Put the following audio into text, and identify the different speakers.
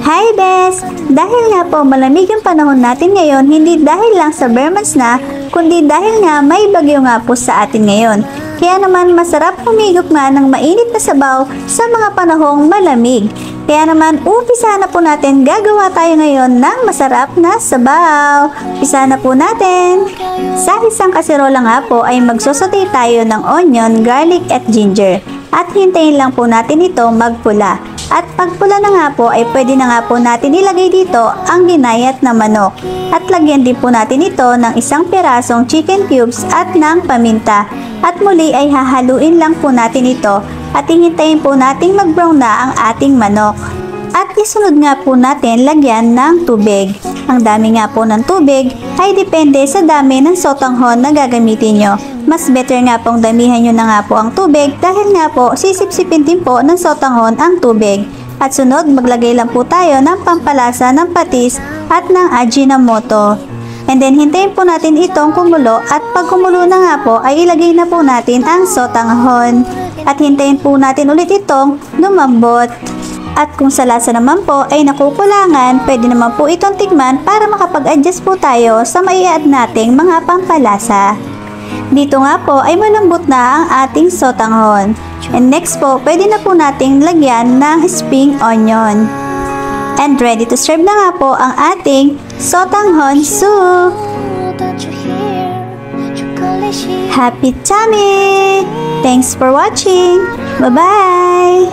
Speaker 1: Hi Bes! Dahil nga po malamig ang panahon natin ngayon, hindi dahil lang sa bare months na, kundi dahil nga may bagyo nga po sa atin ngayon. Kaya naman masarap humigop nga ng mainit na sabaw sa mga panahong malamig. Kaya naman umpisa na po natin, gagawa tayo ngayon ng masarap na sabaw. Umpisa na po natin. Sa isang kaserola nga po ay magsosote tayo ng onion, garlic at ginger. At hintayin lang po natin ito magpula. At pagpula na nga po ay pwede na nga po natin ilagay dito ang ginayat na manok. At lagyan din po natin ito ng isang pirasong chicken cubes at ng paminta. At muli ay hahaluin lang po natin ito at hihintayin po nating mag-brown na ang ating manok. At isunod nga po natin lagyan ng tubig. Ang dami nga po ng tubig ay depende sa dami ng sotanghon na gagamitin nyo. Mas better nga pong damihan nyo na nga po ang tubig dahil nga po sisip-sipin din po ng sotanghon ang tubig. At sunod maglagay lang po tayo ng pampalasa ng patis at ng Ajinomoto. And then hintayin po natin itong kumulo at pag kumulo na nga po ay ilagay na po natin ang sotanghon. At hintayin po natin ulit itong lumambot. At kung sa lasa naman po ay nakukulangan, pwede naman po itong tikman para makapag-adjust po tayo sa mai-add nating mga pampalasa. Dito nga po ay malambot na ang ating sotanghon. And next po, pwede na po nating lagyan ng spring onion. And ready to serve na nga po ang ating sotanghon soup. Happy tummy! Thanks for watching! Bye-bye!